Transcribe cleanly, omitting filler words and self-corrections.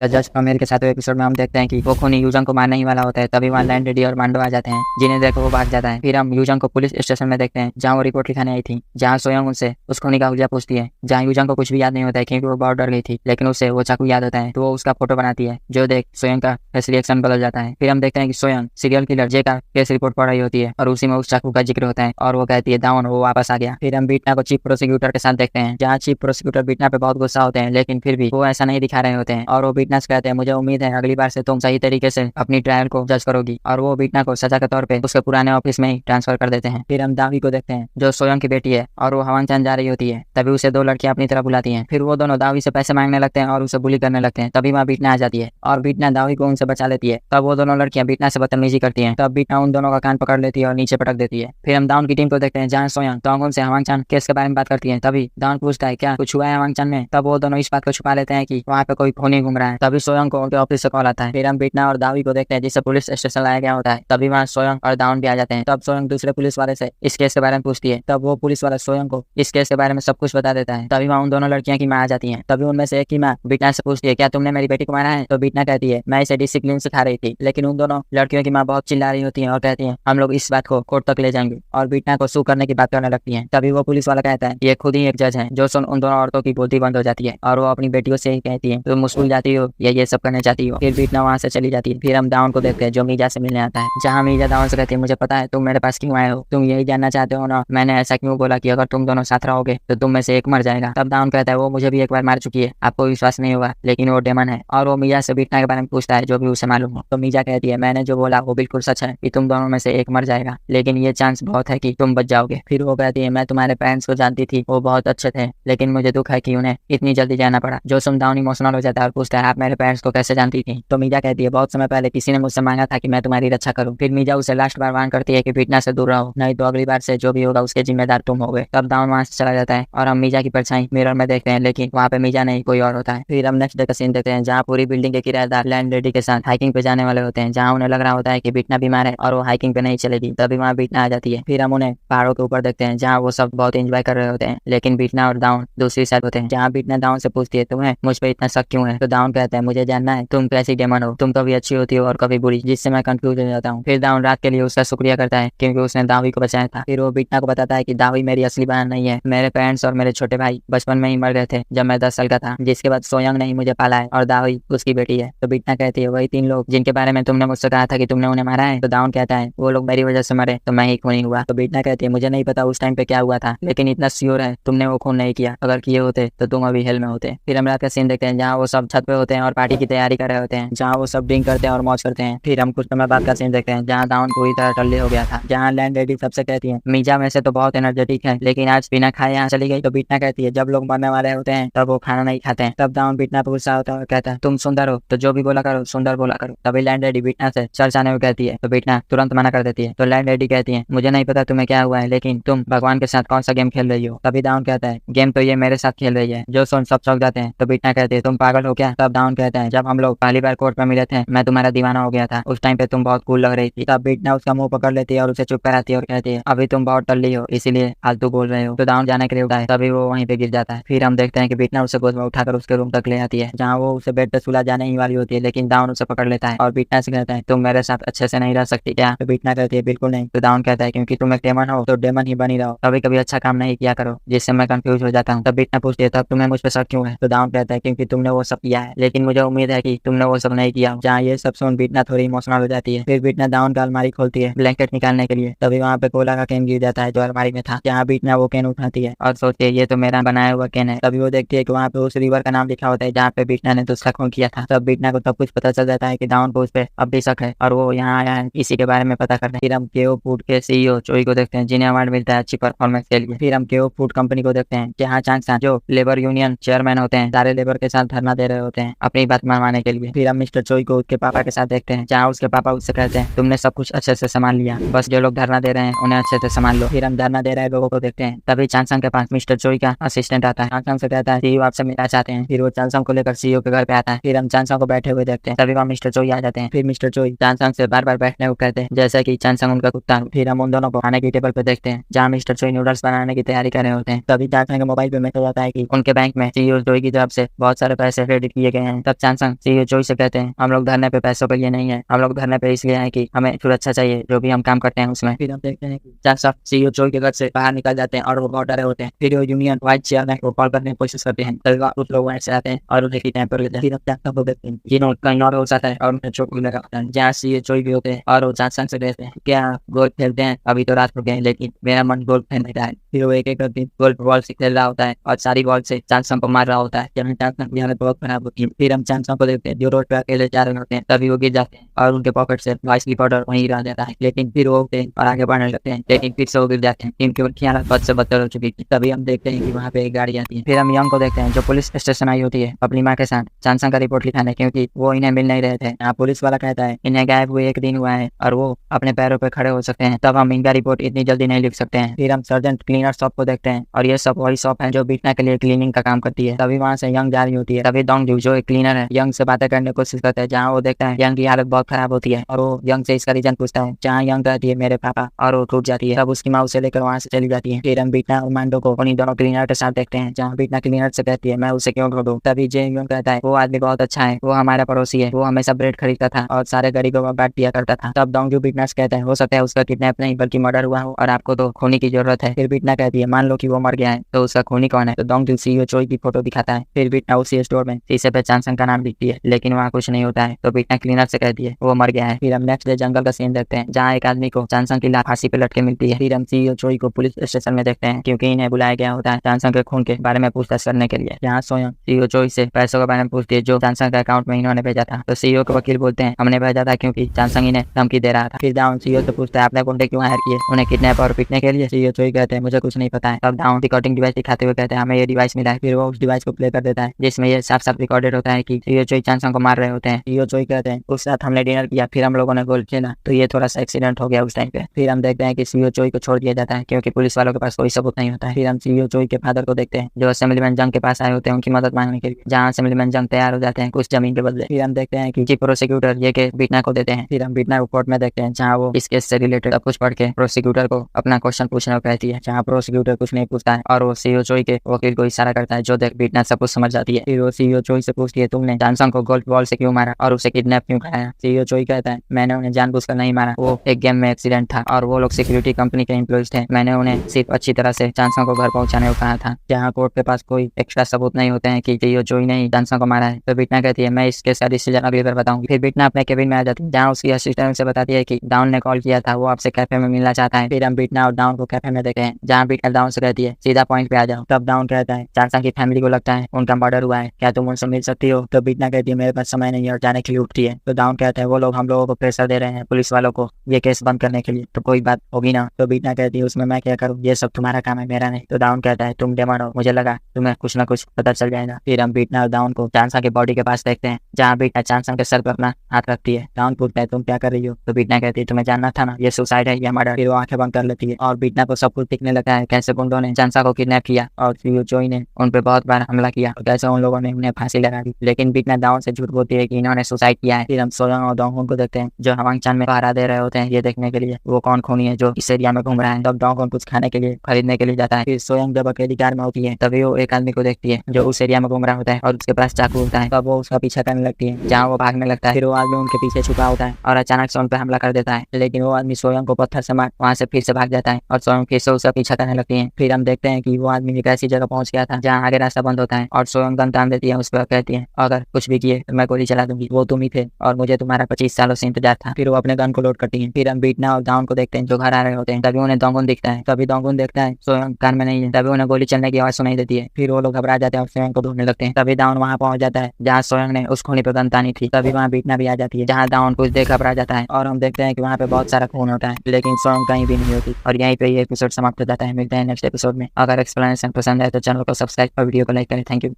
Just कमेर के सातवें एपिसोड में हम देखते हैं कि वो खूनी यूजन को मारने ही वाला होता है। तभी वहाँ लैंड रेडी और मांडो आ जाते हैं, जिन्हें देखकर वो भाग जाता है। फिर हम यूजन को पुलिस स्टेशन में देखते हैं, जहाँ वो रिपोर्ट लिखाने आई थी, जहाँ सोयंग उनसे उस खूनी का हुलिया पूछती है, जहाँ यूजन को कुछ भी याद नहीं होता है क्योंकि वो बहुत डर गई थी। लेकिन उसे वो चाकू याद होता है, तो वो उसका फोटो बनाती है, जो देख सोयंग का फेस रिएक्शन बदल जाता है। फिर हम देखते हैं कि सोयंग सीरियल किलर जे का केस रिपोर्ट पढ़ रही होती है और उसी में उस चाकू का जिक्र होता है और वो कहती है दावन वो वापस आ गया। फिर हम बीटना को चीफ प्रोसिक्यूटर के साथ देखते हैं, जहाँ चीफ प्रोसिक्यूटर बीटना पे बहुत गुस्सा होते हैं, लेकिन फिर भी वो ऐसा नहीं दिखा रहे होते हैं और वो बीटना से कहते हैं मुझे उम्मीद है अगली बार से तुम सही तरीके से अपनी ट्रायल को जज करोगी। और वो बीटना को सजा के तौर पे उसके पुराने ऑफिस में ही ट्रांसफर कर देते हैं। फिर हम दावी को देखते हैं, जो सोयंग की बेटी है और वो हवांग चान जा रही होती है। तभी उसे दो लड़कियां अपनी तरफ बुलाती हैं। फिर वो दोनों दावी से पैसे मांगने लगते हैं और उसे बुली करने लगते हैं। तभी वहाँ बीटना आ जाती है और बीटना दावी को उनसे बचा लेती है। तब वो दोनों लड़कियां बीटना से बदतमीजी करती हैं। तब बीटना उन दोनों का कान पकड़ लेती है और नीचे पटक देती है। फिर हम दाउन की टीम को देखते हैं, जहाँ सोयंग तोंगुन से हवांग चान केस के बारे में बात करती है। तभी दाउन पूछता है क्या कुछ हुआ है हवांग चान में। तब वो दोनों इस बात को छुपा लेते हैं कि वहाँ पे कोई खूनी घूम रहा है। तभी सोयंग को उनके ऑफिस से कॉल आता है। फिर हम बीटना और दावी को देखते हैं, जिसे पुलिस स्टेशन लाया गया होता है। तभी वहाँ सोयंग और दाउन भी आ जाते हैं। तब सोयंग दूसरे पुलिस वाले से इस केस के बारे में पूछती है। तब वो पुलिस वाला सोयंग को इस केस के बारे में सब कुछ बता देता है। तभी वहाँ उन दोनों लड़कियां की माँ आ जाती है। तभी उनमें से एक की माँ बीटना से पूछती है क्या तुमने मेरी बेटी को मारा है। तो बीटना कहती है मैं इसे डिसिप्लिन सिखा रही थी। लेकिन उन दोनों लड़कियों की माँ बहुत चिल्ला रही होती है और कहती है हम लोग इस बात को कोर्ट तक ले जाएंगे और बीटना को सू करने की बात करने लगती है। तभी वो पुलिस वाला कहता है ये खुद ही एक जज है, जो सुन उन दोनों औरतों की बोलती बंद हो जाती है और वो अपनी बेटियों से ही कहती है तुम मुस्कुल जाती हो या ये सब करने चाहती हो। फिर बीटना वहाँ से चली जाती है। फिर हम दाउन को देखते हैं, जो मीजा से मिलने आता है, जहाँ मीजा दाउन से कहती है मुझे पता है तुम मेरे पास क्यों आए हो, तुम यही जानना चाहते हो ना मैंने ऐसा क्यों बोला कि अगर तुम दोनों साथ रहोगे तो तुम में से एक मर जाएगा। तब दाउन कहता है वो मुझे भी एक बार मार चुकी है, आपको विश्वास नहीं होगा लेकिन वो डेमन है। और वो मीजा से बीटना के बारे में पूछता है जो भी उसे मालूम हो। तो मीजा कहती है मैंने जो बोला वो बिल्कुल सच है कि तुम दोनों में से एक मर जाएगा, लेकिन ये चांस बहुत है कि तुम बच जाओगे। फिर वो कहती है मैं तुम्हारे पेरेंट्स को जानती थी, वो बहुत अच्छे थे, लेकिन मुझे दुख है कि उन्हें इतनी जल्दी जाना पड़ा। जो सुन दाउन इमोशनल हो जाता है और पूछता है आप मेरे पेरेंट्स को कैसे जानती थी। तो मीजा कहती है बहुत समय पहले किसी ने मुझसे मांगा था कि मैं तुम्हारी रक्षा करूं। फिर मीजा उसे लास्ट बार वार्न करती है कि बीटना से दूर रहो, नहीं तो अगली बार से जो भी होगा उसके जिम्मेदार तुम होगे। तब दाउन वहां से चला जाता है और हम मीजा की परछाई मिरर में देखते हैं, लेकिन वहाँ पे मीजा नहीं कोई और होता है। फिर हम नेक्स्ट डे का सीन देखते हैं, जहाँ पूरी बिल्डिंग के किराएदार लैंड लेडी के साथ हाइकिंग पे जाने वाले होते हैं, जहाँ उन्हें लग रहा होता है कि बीटना बीमार है और वो हाइकिंग पे नहीं चलेगी। तभी वहाँ बीटना आ जाती है। फिर हम उन्हें पहाड़ों के ऊपर देखते हैं, जहाँ वो सब बहुत एंजॉय कर रहे होते हैं, लेकिन बीटना और दाउन दूसरी साइड होते हैं। जहाँ बीटना दाउन से पूछती है तुम्हें मुझ पर इतना शक क्यों है। तो दाउन कहता है मुझे जानना है तुम कैसी डेमन हो, तुम कभी अच्छी होती हो और कभी बुरी, जिससे मैं कंफ्यूज हो जाता हूँ। फिर दाउन रात के लिए उसका शुक्रिया करता है क्योंकि उसने दावी को बचाया था। फिर वो बीटना को बताता है कि दावी मेरी असली बहन नहीं है, मेरे पेरेंट्स और मेरे छोटे भाई बचपन में ही मर गए थे जब मैं 10 साल का था, जिसके बाद सोयंग ने ही मुझे पाला है और दावी उसकी बेटी है। तो बीटना कहती है वही 3 लोग जिनके बारे में तुमने मुझसे कहा था कि तुमने उन्हें मारा है। तो दाउन कहता है वो लोग मेरी वजह से मरे तो मैं ही खूनी हुआ। तो बीटना कहती है मुझे नहीं पता उस टाइम पे क्या हुआ था, लेकिन इतना श्योर है तुमने वो खून नहीं किया, अगर किए होते तो तुम अभी हेल में होते। फिर हम रात का सीन देखते हैं, जहाँ वो सब छत पे होते हैं और पार्टी की तैयारी कर रहे होते हैं, जहाँ वो सब ड्रिंक करते हैं और मौज करते हैं। फिर हम कुछ समय बाद का सीन देखते हैं, जहाँ दाउन पूरी तरह टल्ले हो गया था, जहाँ लैंड लेडी सबसे कहती है मीजा में से तो बहुत एनर्जेटिक है लेकिन आज बिना खाए यहाँ चली गई। तो बीटना कहती है जब लोग मरने वाले होते हैं तब वो खाना नहीं खाते हैं। तब दाउन बीटना पर गुस्सा होता है और कहता है तुम सुंदर हो तो जो भी बोला करो सुंदर बोला करो। तभी लैंड लेडी बीटना से चर्च आने को कहती है, तो बीटना तुरंत मना कर देती है। तो लैंड लेडी कहती है मुझे नहीं पता तुम्हें क्या हुआ है, लेकिन तुम भगवान के साथ कौन सा गेम खेल रही हो। तभी दाउन कहता है गेम तो ये मेरे साथ खेल रही है। जो सुन सब चौंक जाते हैं। तो बीटना कहती है तुम पागल हो क्या। तब दाउन कहता है जब हम लोग पहली बार कोर्ट में मिले थे मैं तुम्हारा दीवाना हो गया था, उस टाइम पे तुम बहुत कूल लग रही थी। तब बीटना उसका मुंह पकड़ लेती है और उसे चुप कराती है और कहती है अभी तुम बहुत टल्ली हो इसीलिए फालतू बोल रहे हो। तो दाउन जाने के लिए उठा है, तभी वो वहीं पे गिर जाता है। फिर हम देखते हैं कि बीटना उसे गोद में उठाकर उसके रूम तक ले आती है, जहाँ वो उसे बेड पे सुला जाने ही वाली होती है, लेकिन दाउन उसे पकड़ लेता है और बीटना से कहता है तुम मेरे साथ अच्छे से नहीं रह सकती क्या। तो बीटना कहती है बिल्कुल नहीं। तो दाउन कहता है क्योंकि तुम एक डेमन हो तो डेमन ही बनी रहो, कभी कभी अच्छा काम नहीं किया करो जिससे मैं कंफ्यूज हो जाता हूँ। तब बीटना पूछती है तब तुम्हें मुझ पे शक क्यों है। तो दाउन कहता है क्योंकि तुमने वो सब किया है, लेकिन मुझे उम्मीद है कि तुमने वो सब नहीं किया। जहाँ ये सब सुन बीटना थोड़ी इमोशनल हो जाती है। फिर बीटना दाउन का अलमारी खोलती है ब्लैंकेट निकालने के लिए, तभी वहाँ पे कोला का कैन गिर जाता है जो अलमारी में था। जहाँ बीटना वो कैन उठाती है और सोचती है ये तो मेरा बनाया हुआ कैन है। तभी वो देखती है कि वहाँ पे उस रिवर का नाम लिखा होता है जहाँ पे बीटना ने दूसरा खून किया था। तब बीटना को सब कुछ पता चल जाता है कि दाउन को उस पे अब भी शक है और वो यहाँ आया है इसी के बारे में पता करने। फिर हम केओ फूड के सीईओ चोई को देखते हैं, जिन्हें अवार्ड मिलता है अच्छी परफॉर्मेंस के लिए। फिर हम केओ फूड कंपनी को देखते हैं, जहाँ चांग सा जो लेबर यूनियन चेयरमैन होते हैं सारे लेबर के साथ धरना दे रहे होते हैं अपनी बात मनवाने के लिए। फिर हम मिस्टर चोई को उसके पापा के साथ देखते हैं, जहाँ उसके पापा उससे कहते हैं तुमने सब कुछ अच्छे से संभाल लिया, बस जो लोग धरना दे रहे हैं उन्हें अच्छे से संभाल लो। फिर हम धरना दे रहे लोगों को देखते हैं, तभी चांगसंग के पास मिस्टर चोई का असिस्टेंट आता है। चांगसंग से कहता है सीईओ आपसे मिलना चाहते हैं। फिर वो चांगसंग को लेकर सीईओ के घर पे आता है। फिर हम चांगसंग को बैठे हुए देखते हैं, तभी वहाँ मिस्टर चोई आ जाते हैं। फिर मिस्टर चोई चांगसंग से बार बार बैठने को कहते हैं जैसे कि चांगसंग उनका कुत्ता। फिर हम उन दोनों को खाने की टेबल पे देखते हैं, जहाँ मिस्टर चोई नूडल्स बनाने की तैयारी कर रहे होते हैं। तभी चांगसंग के मोबाइल पे मैसेज आता है कि उनके बैंक में सीईओ चोई की तरफ से बहुत सारे पैसे क्रेडिट किए गए हैं। तब चांसंग सीईओ चोई से कहते हैं, हम लोग धरने पे पैसों के लिए नहीं है, हम लोग धरने पे इसलिए हैं कि हमें सुरक्षा चाहिए जो भी हम काम करते हैं उसमें। फिर हम देखते हैं कि चांसंग सीईओ चोई के घर से बाहर निकल जाते हैं और वो बहुत डरे होते हैं। फिर वो यूनियन वाइस चेयरमैन को कॉल करने की कोशिश करते हैं, तभी कुछ लोग वहाँ से आते हैं और उन्हें किडनैप कर लेते हैं। फिर हम चांसंग को देखते हैं जिन्होंने कहीं और हो जाता है और उन्हें चोट भी लगा होता है, जहाँ सीईओ चोई भी होते हैं और वो चांसंग से कहते हैं, क्या गोल्फ खेलते हैं? अभी तो रात हो गए लेकिन मेरा मन गोल्फ खेलने का है। फिर वो एक एक करके गोल्फ बॉल से खेल रहा होता है और सारी बॉल से चांसंग को मार रहा होता है, जब चांसंग की हालत बहुत खराब होती है। फिर हम चांसंग को देखते हैं जो रोड पे अकेले जा रहे होते हैं, तभी वो गिर जाते हैं और उनके पॉकेट से वाइस की पाउडर वहीं रह जाता है। लेकिन फिर वो उठते हैं और आगे बढ़ने लगते हैं, लेकिन फिर से वो गिर जाते हैं क्योंकि उनकी हालत बद से बदतर हो चुकी थी। तभी हम देखते हैं कि वहाँ पे एक गाड़ी आती है। फिर हम यंग को देखते हैं जो पुलिस स्टेशन आई होती है अपनी माँ के साथ चांसंग का रिपोर्ट लिखाने, क्योंकि वो इन्हें मिल नहीं रहे थे। यहाँ पुलिस वाला कहता है इन्हें गायब हुए 1 दिन हुआ है और वो अपने पैरों पे खड़े हो सकते हैं, तब हम इनका रिपोर्ट इतनी जल्दी नहीं लिख सकते हैं। फिर हम सर्जेंट क्लीनर शॉप को देखते हैं और ये सब वही शॉप है जो बीटना के लिए क्लीनिंग का काम करती है। तभी वहाँ से यंग जा रही होती है, तभी डोंग जो एक क्लीनर है यंग से बातें करने की कोशिश करता है, जहाँ वो देखता है यंग की हालत बहुत खराब होती है और वो यंग से इसका रीजन पूछता है, जहाँ यंग कहती है मेरे पापा, और वो टूट जाती है। तब उसकी माँ उसे लेकर वहाँ से चली जाती है। फिर हम बीटना और मांडो को उन्हीं दोनों क्लीनर के साथ देखते हैं, जहाँ बीटना क्लीनर से कहती है मैं उसे क्यों ढूंढूं। तभी जे यंग कहता है वो आदमी बहुत अच्छा है, वो हमारा पड़ोसी है, वो हमेशा ब्रेड खरीदता था और सारे गरीबों को बांट दिया करता था। तब डोंग बीटना से कहता है हो सकता है उसका किडनैप नहीं बल्कि मर्डर हुआ हो और आपको तो खूनी की जरूरत है। फिर बीटना कहती है मान लो कि वो मर गया है तो उसका खूनी कौन है? तो डोंग सीईओ चोई की फोटो दिखाता है। फिर बीटना उसी स्टोर में शीशे पे चांसंग का नाम लिखती है, लेकिन वहाँ कुछ नहीं होता है। तो बीटना क्लीनर से कहती है वो मर गया है। फिर हम नेक्स्ट डे जंगल का सीन देखते हैं, जहाँ एक आदमी को चांसंग की लाश फांसी पे लटके मिलती है। फिर हम सीईओ चोई को पुलिस स्टेशन में देखते हैं, क्योंकि इन्हें बुलाया गया होता है चांसंग के खून के बारे में पूछताछ करने के लिए। यहाँ सोयम सीईओ चोई से पैसों के बारे में पूछती है जो चांसंग के अकाउंट में इन्होंने भेजा था। तो सीईओ के वकील बोलते हैं हमने भेजा था क्योंकि चांसंग इन्हें धमकी दे रहा था। फिर दाउन सीईओ से पूछता है आपने गुंडे क्यों हायर किए, उन्हें किडनैप और पीटने के लिए? सीईओ चोई कहते हैं मुझे कुछ नहीं पता है। तब दाउन रिकॉर्डिंग डिवाइस दिखाते हुए कहते हैं हमें ये डिवाइस मिला है। फिर वो उस डिवाइस को प्ले कर देता है जिसमें ये साफ साफ रिकॉर्डेड होता है कि सीईओ चोई चांसंग को मार रहे होते हैं। सीईओ चोई कहते हैं उस रात हमने डिनर किया, फिर हम लोगों ने गोल्फ खेला, तो ये थोड़ा सा एक्सीडेंट हो गया उस टाइम पे। फिर हम देखते हैं कि सीईओ चोई को छोड़ दिया जाता है क्योंकि पुलिस वालों के पास कोई सबूत नहीं होता है। फिर हम सीईओ चोई के फादर को देखते हैं जो असेंबलीमैन जंग के पास आए होते हैं उनकी मदद मांगने के लिए, जहाँ असेंबलीमैन जंग तैयार हो जाते हैं कुछ जमीन के बदले। फिर हम देखते हैं कि प्रोसिक्यूटर ये केस बीटना को देते हैं। फिर हम बीटना को कोर्ट में देखते हैं, जहाँ वो इस केस से रिलेटेड सब कुछ पढ़ के प्रोसिक्यूटर को अपना क्वेश्चन पूछने को कहती है, जहाँ प्रोसिक्यूटर कुछ नहीं पूछता है और वो सीईओ चोई के वकील को इशारा करता है जो देख बीटना सब कुछ समझ जाती है। फिर वो सीईओ चोई से पूछती है तुमने चांसंग को गोल्फ बॉल से क्यों मारा और उसे किडनैप क्यों कराया? सीईओ चोई कहता है मैंने उन्हें जानबूझकर नहीं मारा, वो एक गेम में एक्सीडेंट था और वो लोग सिक्योरिटी कंपनी के एम्प्लॉइज थे। मैंने उन्हें सिर्फ अच्छी तरह से चांसंग को घर पहुंचाने को कहा था। जहाँ कोर्ट के पास कोई एक्स्ट्रा सबूत नहीं होते हैं कि सीईओ चोई ने चांसंग को मारा है। तो बीटना कहती है मैं इस केस का डिसीजन अगली बार बताऊंगी। फिर बीटना अपने केबिन में आ जाती है, जहाँ उसकी असिस्टेंट से बताती है कि डाउन ने कॉल किया था, वो आपसे कैफे में मिलना चाहता है। फिर हम बीटना और डाउन को कैफे में देखते हैं, जहाँ बीटना डाउन से कहती है सीधा पॉइंट पे आ जाओ। तब डाउन कहता है चांसंग की फैमिली को लगता है उनका मर्डर हुआ है, क्या तुम उनसे मिल सकती हो? तो बीटना कहती है मेरे पास समय नहीं है और जाने के लिए उठती है। तो डाउन कहता है वो लोग हम लोगों को प्रेशर दे रहे हैं पुलिस वालों को ये केस बंद करने के लिए, तो कोई बात होगी ना? तो बीटना कहती है उसमें मैं क्या करूँ, ये सब तुम्हारा काम है मेरा नहीं। तो डाउन कहता है तुम डेमन हो, मुझे लगा तुम्हें कुछ ना कुछ पता चल जाएगा। फिर हम बीटना और डाउन को चांसंग के बॉडी के पास देखते हैं, जहाँ बीटना चांसंग के सर पर अपना हाथ रखती है। डाउन पूछता है तुम क्या कर रही हो? तो बीटना कहती है तुम्हें जानना था ना ये सुसाइड है या मर्डर। फिर वो आंखें बंद कर लेती है और बीटना को सब कुछ दिखने लगा है, कैसे गुंडों ने चांसंग को किडनैप किया और सीईओ चोई ने उन पे बहुत बार हमला किया और कैसे उन लोगों ने उन्हें फांसी लगा दी। लेकिन बीटना डाउन से झूठ बोलती है कि इन्होंने सुसाइड किया है। फिर हम सोयंग और डोंगहोन को देखते हैं जो हवांग चान में पहरा दे रहे होते हैं ये देखने के लिए वो कौन खूनी है जो इस एरिया में घूम रहा है। तब डोंगहोन कुछ खाने के लिए खरीदने के लिए जाता है। फिर सोयंग जब अकेली कार में होती है तभी वो एक आदमी को देखती है जो उस एरिया में घूम रहा होता है और उसके पास चाकू होता है। तब वो उसका पीछा करने लगती है, जहाँ वो भागने लगता है। फिर वो आदमी उनके पीछे छुपा होता है और अचानक से उन पर हमला कर देता है, लेकिन वो आदमी सोयंग को पत्थर से मार वहाँ से फिर से भाग जाता है और सोयंग फिर से उसका पीछा करने लगती है। फिर हम देखते हैं कि वो आदमी एक ऐसी जगह पहुंच गया था जहाँ आगे रास्ता बंद होता है और सोयंग गन तान देती है उस पर, कहती है अगर कुछ भी किए तो मैं गोली चला दूंगी, वो तुम ही थे और मुझे तुम्हारा 25 सालों से इंतजार था। फिर वो अपने गन को लोड करती है। फिर हम बीटना और डाउन को देखते हैं जो घर आ रहे होते हैं, तभी उन्हें डोंगहोन दिखता है। तभी डोंगहोन देखता है सोयंग कार में नहीं है, तभी उन्हें गोली चलने की आवाज सुनाई देती है। फिर वो लोग घबरा जाते हैं और सोयंग को ढूंढने लगते हैं। तभी डाउन वहाँ पहुंच जाता है जहाँ सोयंग ने उस खूनी पर गन तानी थी। तभी वहाँ बीटना भी आ जाती है, जहाँ डाउन कुछ देख घबरा जाता है और हम देखते हैं कि वहाँ पे बहुत सारा खून होता है, लेकिन सोयंग कहीं भी नहीं होती। और यहीं पे ये एपिसोड समाप्त हो जाता है। मिलते हैं नेक्स्ट एपिसोड में। अगर एक्सप्लेनेशन पसंद आए तो चैनल को सब्सक्राइब और वीडियो को लाइक करें। Thank you.